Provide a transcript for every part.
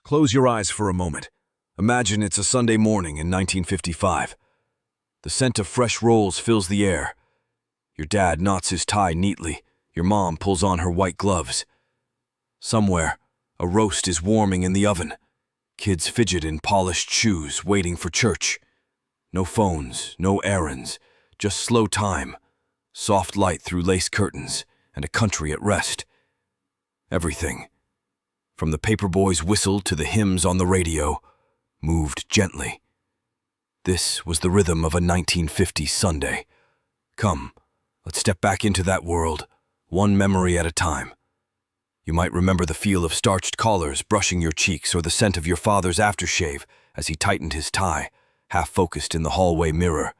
Close your eyes for a moment. Imagine it's a Sunday morning in 1955. The scent of fresh rolls fills the air. Your dad knots his tie neatly. Your mom pulls on her white gloves. Somewhere, a roast is warming in the oven. Kids fidget in polished shoes, waiting for church. No phones, no errands, just slow time, soft light through lace curtains, and a country at rest. Everything, from the paperboy's whistle to the hymns on the radio, moved gently. This was the rhythm of a 1950s Sunday. Come, let's step back into that world, one memory at a time. You might remember the feel of starched collars brushing your cheeks or the scent of your father's aftershave as he tightened his tie, half-focused in the hallway mirror.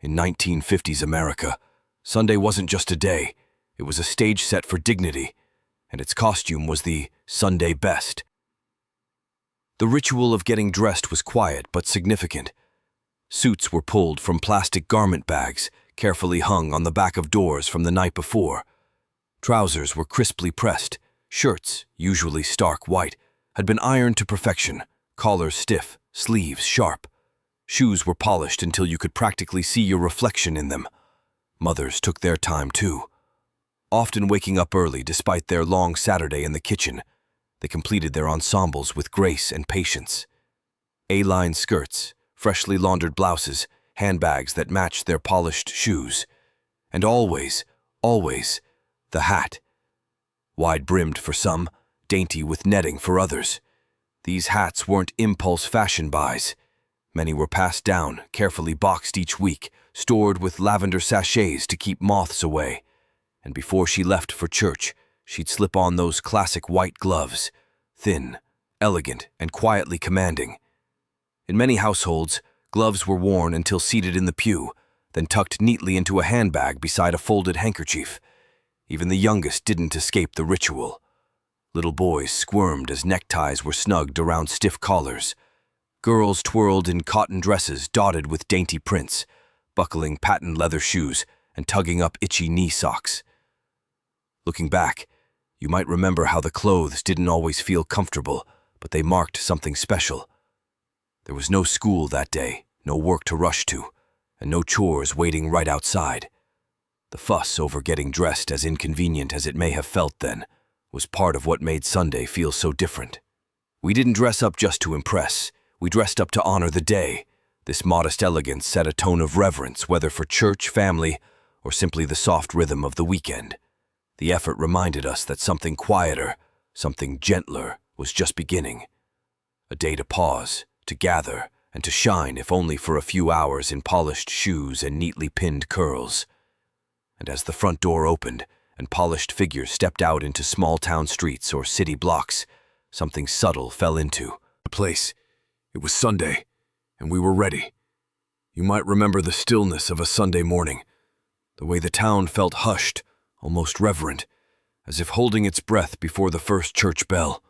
In 1950s America, Sunday wasn't just a day, it was a stage set for dignity, and its costume was the Sunday best. The ritual of getting dressed was quiet but significant. Suits were pulled from plastic garment bags, carefully hung on the back of doors from the night before. Trousers were crisply pressed. Shirts, usually stark white, had been ironed to perfection, collars stiff, sleeves sharp. Shoes were polished until you could practically see your reflection in them. Mothers took their time too. Often waking up early despite their long Saturday in the kitchen, they completed their ensembles with grace and patience. A-line skirts, freshly laundered blouses, handbags that matched their polished shoes. And always, always, the hat. Wide-brimmed for some, dainty with netting for others. These hats weren't impulse fashion buys. Many were passed down, carefully boxed each week, stored with lavender sachets to keep moths away. And before she left for church, she'd slip on those classic white gloves, thin, elegant, and quietly commanding. In many households, gloves were worn until seated in the pew, then tucked neatly into a handbag beside a folded handkerchief. Even the youngest didn't escape the ritual. Little boys squirmed as neckties were snugged around stiff collars. Girls twirled in cotton dresses dotted with dainty prints, buckling patent leather shoes and tugging up itchy knee socks. Looking back, you might remember how the clothes didn't always feel comfortable, but they marked something special. There was no school that day, no work to rush to, and no chores waiting right outside. The fuss over getting dressed, as inconvenient as it may have felt then, was part of what made Sunday feel so different. We didn't dress up just to impress. We dressed up to honor the day. This modest elegance set a tone of reverence, whether for church, family, or simply the soft rhythm of the weekend. The effort reminded us that something quieter, something gentler, was just beginning. A day to pause, to gather, and to shine, if only for a few hours, in polished shoes and neatly pinned curls. And as the front door opened and polished figures stepped out into small-town streets or city blocks, something subtle fell into the place. It was Sunday, and we were ready. You might remember the stillness of a Sunday morning, the way the town felt hushed, almost reverent, as if holding its breath before the first church bell.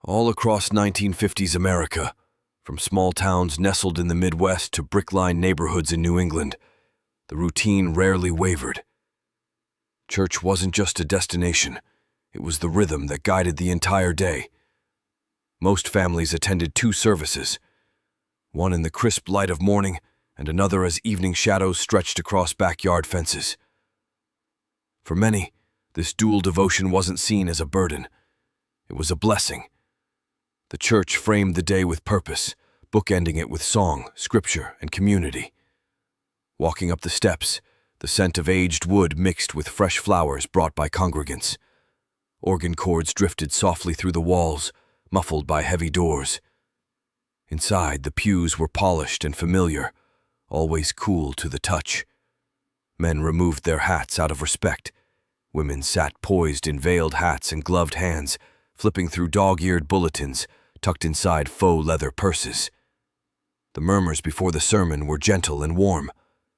All across 1950s America, from small towns nestled in the Midwest to brick-lined neighborhoods in New England, the routine rarely wavered. Church wasn't just a destination, it was the rhythm that guided the entire day. Most families attended 2 services, one in the crisp light of morning and another as evening shadows stretched across backyard fences. For many, this dual devotion wasn't seen as a burden. It was a blessing. The church framed the day with purpose, bookending it with song, scripture, and community. Walking up the steps, the scent of aged wood mixed with fresh flowers brought by congregants. Organ chords drifted softly through the walls, muffled by heavy doors. Inside, the pews were polished and familiar, always cool to the touch. Men removed their hats out of respect. Women sat poised in veiled hats and gloved hands, flipping through dog-eared bulletins tucked inside faux leather purses. The murmurs before the sermon were gentle and warm.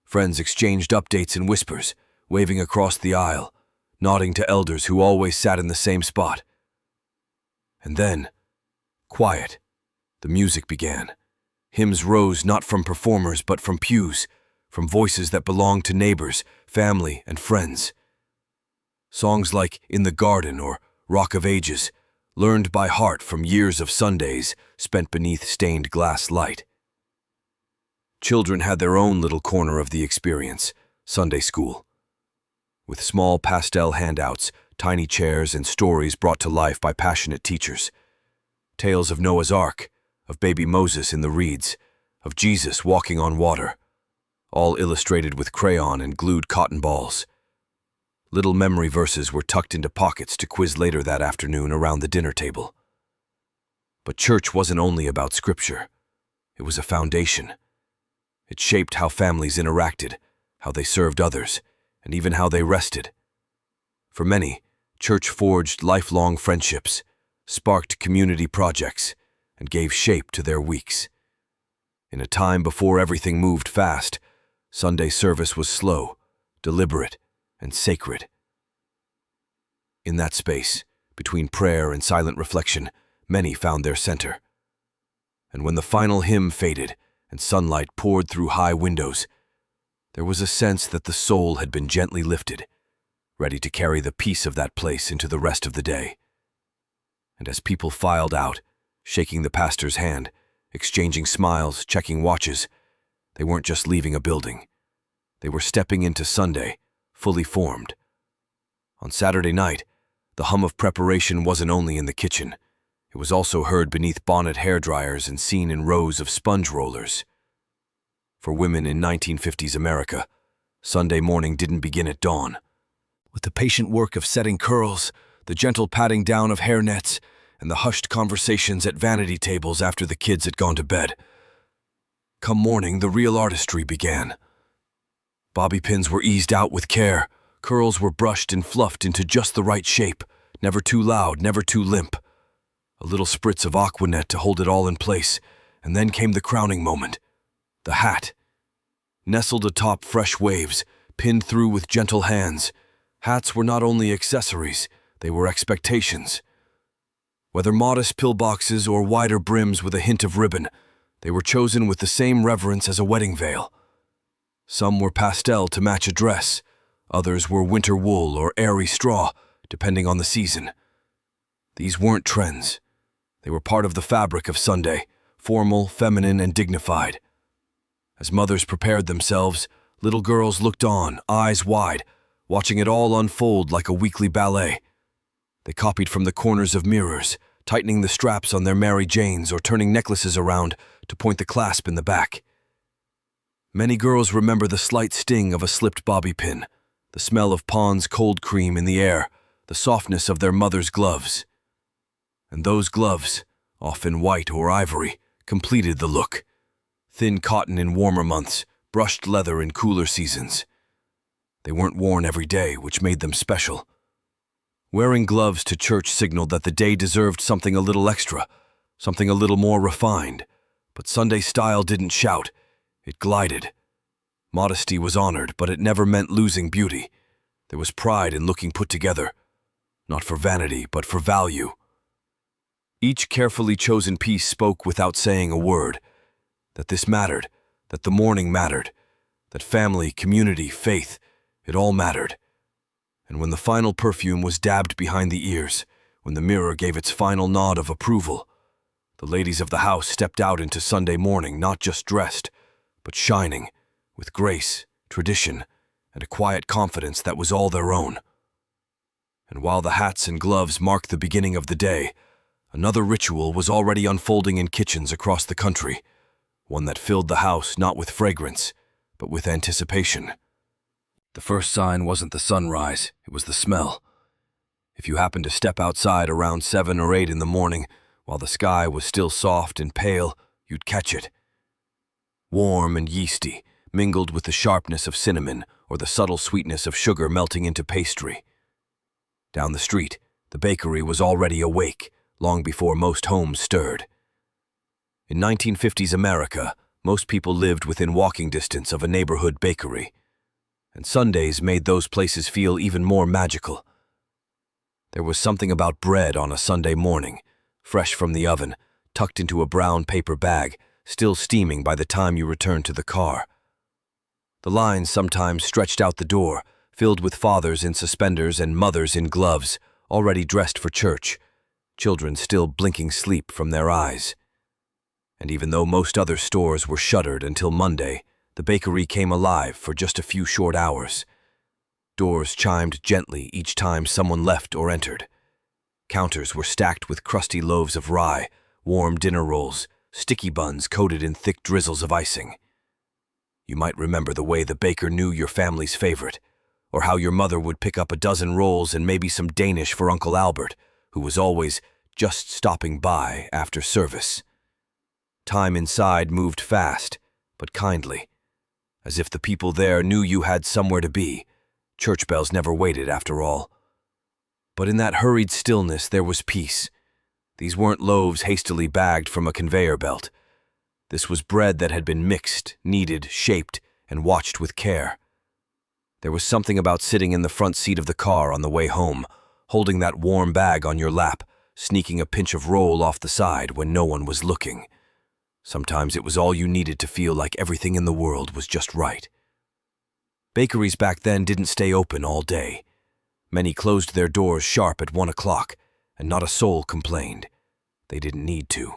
Friends exchanged updates in whispers, waving across the aisle, nodding to elders who always sat in the same spot. And then, quiet. The music began. Hymns rose not from performers but from pews, from voices that belonged to neighbors, family, and friends. Songs like In the Garden or Rock of Ages, learned by heart from years of Sundays spent beneath stained glass light. Children had their own little corner of the experience, Sunday school. With small pastel handouts, tiny chairs, and stories brought to life by passionate teachers. Tales of Noah's Ark, of baby Moses in the reeds, of Jesus walking on water, all illustrated with crayon and glued cotton balls. Little memory verses were tucked into pockets to quiz later that afternoon around the dinner table. But church wasn't only about scripture. It was a foundation. It shaped how families interacted, how they served others, and even how they rested. For many, church forged lifelong friendships, sparked community projects, and gave shape to their weeks. In a time before everything moved fast, Sunday service was slow, deliberate, and sacred. In that space, between prayer and silent reflection, many found their center. And when the final hymn faded and sunlight poured through high windows, there was a sense that the soul had been gently lifted, ready to carry the peace of that place into the rest of the day. And as people filed out, shaking the pastor's hand, exchanging smiles, checking watches, they weren't just leaving a building. They were stepping into Sunday, fully formed. On Saturday night, the hum of preparation wasn't only in the kitchen. It was also heard beneath bonnet hairdryers and seen in rows of sponge rollers. For women in 1950s America, Sunday morning didn't begin at dawn. With the patient work of setting curls, the gentle patting down of hair nets, and the hushed conversations at vanity tables after the kids had gone to bed. Come morning, the real artistry began. Bobby pins were eased out with care, curls were brushed and fluffed into just the right shape, never too loud, never too limp. A little spritz of Aquanet to hold it all in place, and then came the crowning moment. The hat. Nestled atop fresh waves, pinned through with gentle hands, hats were not only accessories, they were expectations. Whether modest pillboxes or wider brims with a hint of ribbon, they were chosen with the same reverence as a wedding veil. Some were pastel to match a dress, others were winter wool or airy straw, depending on the season. These weren't trends. They were part of the fabric of Sunday, formal, feminine, and dignified. As mothers prepared themselves, little girls looked on, eyes wide, watching it all unfold like a weekly ballet. They copied from the corners of mirrors, tightening the straps on their Mary Janes or turning necklaces around to point the clasp in the back. Many girls remember the slight sting of a slipped bobby pin, the smell of Pond's cold cream in the air, the softness of their mother's gloves. And those gloves, often white or ivory, completed the look. Thin cotton in warmer months, brushed leather in cooler seasons. They weren't worn every day, which made them special. Wearing gloves to church signaled that the day deserved something a little extra, something a little more refined. But Sunday style didn't shout, it glided. Modesty was honored, but it never meant losing beauty. There was pride in looking put together, not for vanity, but for value. Each carefully chosen piece spoke without saying a word, that this mattered, that the morning mattered, that family, community, faith, it all mattered. And when the final perfume was dabbed behind the ears, when the mirror gave its final nod of approval, the ladies of the house stepped out into Sunday morning not just dressed, but shining, with grace, tradition, and a quiet confidence that was all their own. And while the hats and gloves marked the beginning of the day, another ritual was already unfolding in kitchens across the country, one that filled the house not with fragrance, but with anticipation. The first sign wasn't the sunrise, it was the smell. If you happened to step outside around 7 or 8 in the morning, while the sky was still soft and pale, you'd catch it. Warm and yeasty, mingled with the sharpness of cinnamon or the subtle sweetness of sugar melting into pastry. Down the street, the bakery was already awake, long before most homes stirred. In 1950s America, most people lived within walking distance of a neighborhood bakery, and Sundays made those places feel even more magical. There was something about bread on a Sunday morning, fresh from the oven, tucked into a brown paper bag, still steaming by the time you returned to the car. The lines sometimes stretched out the door, filled with fathers in suspenders and mothers in gloves, already dressed for church, children still blinking sleep from their eyes. And even though most other stores were shuttered until Monday, the bakery came alive for just a few short hours. Doors chimed gently each time someone left or entered. Counters were stacked with crusty loaves of rye, warm dinner rolls, sticky buns coated in thick drizzles of icing. You might remember the way the baker knew your family's favorite, or how your mother would pick up a dozen rolls and maybe some Danish for Uncle Albert, who was always just stopping by after service. Time inside moved fast, but kindly. As if the people there knew you had somewhere to be. Church bells never waited, after all. But in that hurried stillness there was peace. These weren't loaves hastily bagged from a conveyor belt. This was bread that had been mixed, kneaded, shaped, and watched with care. There was something about sitting in the front seat of the car on the way home, holding that warm bag on your lap, sneaking a pinch of roll off the side when no one was looking. Sometimes it was all you needed to feel like everything in the world was just right. Bakeries back then didn't stay open all day. Many closed their doors sharp at 1 o'clock, and not a soul complained. They didn't need to.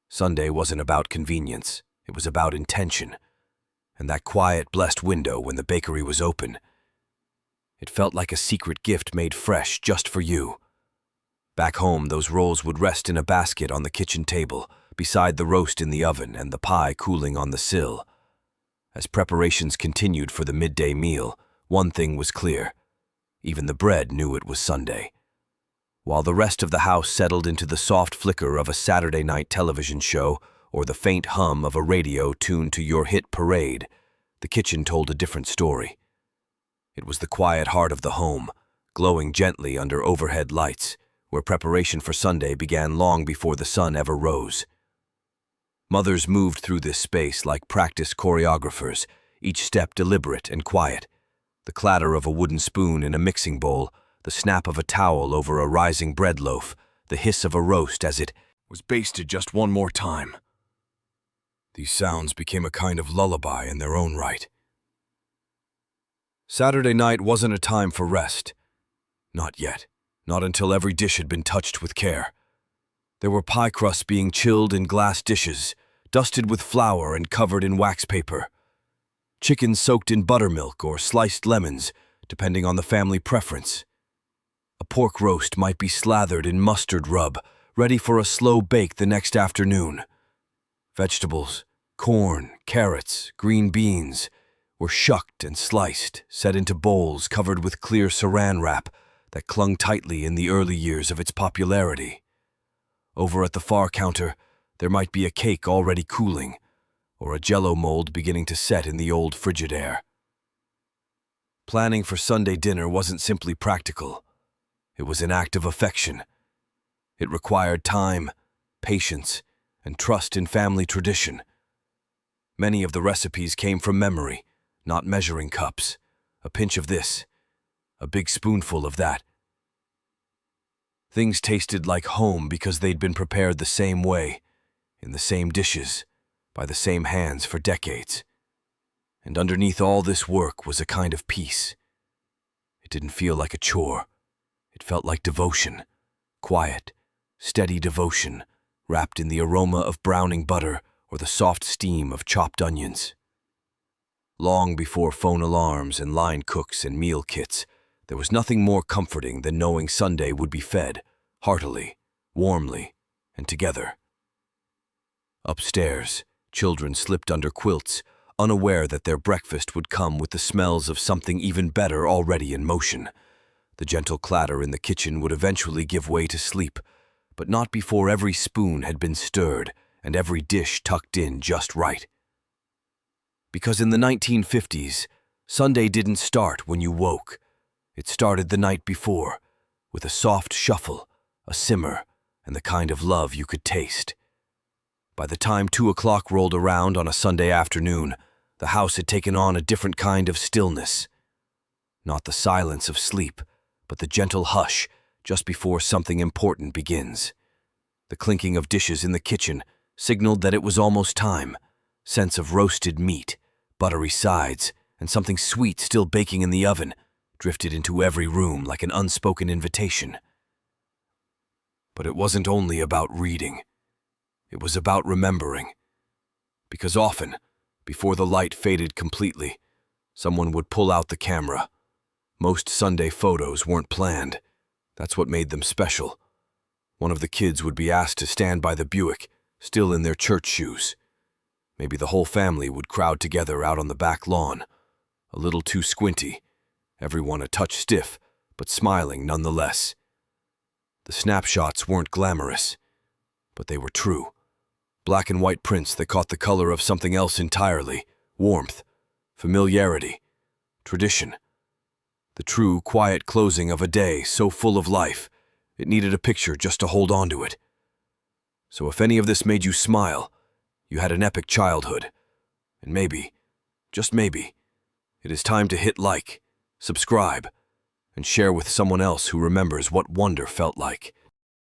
Sunday wasn't about convenience, it was about intention. And that quiet, blessed window when the bakery was open, it felt like a secret gift made fresh just for you. Back home, those rolls would rest in a basket on the kitchen table, beside the roast in the oven and the pie cooling on the sill. As preparations continued for the midday meal, one thing was clear. Even the bread knew it was Sunday. While the rest of the house settled into the soft flicker of a Saturday night television show or the faint hum of a radio tuned to your hit Parade, the kitchen told a different story. It was the quiet heart of the home, glowing gently under overhead lights, where preparation for Sunday began long before the sun ever rose. Mothers moved through this space like practiced choreographers, each step deliberate and quiet. The clatter of a wooden spoon in a mixing bowl, the snap of a towel over a rising bread loaf, the hiss of a roast as it was basted just one more time. These sounds became a kind of lullaby in their own right. Saturday night wasn't a time for rest. Not yet. Not until every dish had been touched with care. There were pie crusts being chilled in glass dishes, dusted with flour and covered in wax paper. Chicken soaked in buttermilk or sliced lemons, depending on the family preference. A pork roast might be slathered in mustard rub, ready for a slow bake the next afternoon. Vegetables, corn, carrots, green beans, were shucked and sliced, set into bowls covered with clear saran wrap that clung tightly in the early years of its popularity. Over at the far counter, there might be a cake already cooling, or a Jell-O mold beginning to set in the old Frigidaire. Planning for Sunday dinner wasn't simply practical. It was an act of affection. It required time, patience, and trust in family tradition. Many of the recipes came from memory, not measuring cups. A pinch of this, a big spoonful of that. Things tasted like home because they'd been prepared the same way, in the same dishes, by the same hands for decades. And underneath all this work was a kind of peace. It didn't feel like a chore. It felt like devotion, quiet, steady devotion, wrapped in the aroma of browning butter or the soft steam of chopped onions. Long before phone alarms and line cooks and meal kits, there was nothing more comforting than knowing Sunday would be fed, heartily, warmly, and together. Upstairs, children slipped under quilts, unaware that their breakfast would come with the smells of something even better already in motion. The gentle clatter in the kitchen would eventually give way to sleep, but not before every spoon had been stirred and every dish tucked in just right. Because in the 1950s, Sunday didn't start when you woke. It started the night before, with a soft shuffle, a simmer, and the kind of love you could taste. By the time 2 o'clock rolled around on a Sunday afternoon, the house had taken on a different kind of stillness. Not the silence of sleep, but the gentle hush just before something important begins. The clinking of dishes in the kitchen signaled that it was almost time. Scents of roasted meat, buttery sides, and something sweet still baking in the oven drifted into every room like an unspoken invitation. But it wasn't only about reading. It was about remembering. Because often, before the light faded completely, someone would pull out the camera. Most Sunday photos weren't planned. That's what made them special. One of the kids would be asked to stand by the Buick, still in their church shoes. Maybe the whole family would crowd together out on the back lawn, a little too squinty, everyone a touch stiff, but smiling nonetheless. The snapshots weren't glamorous, but they were true. Black and white prints that caught the color of something else entirely: warmth, familiarity, tradition. The true, quiet closing of a day so full of life, it needed a picture just to hold on to it. So if any of this made you smile, you had an epic childhood. And maybe, just maybe, it is time to hit like, subscribe, and share with someone else who remembers what wonder felt like.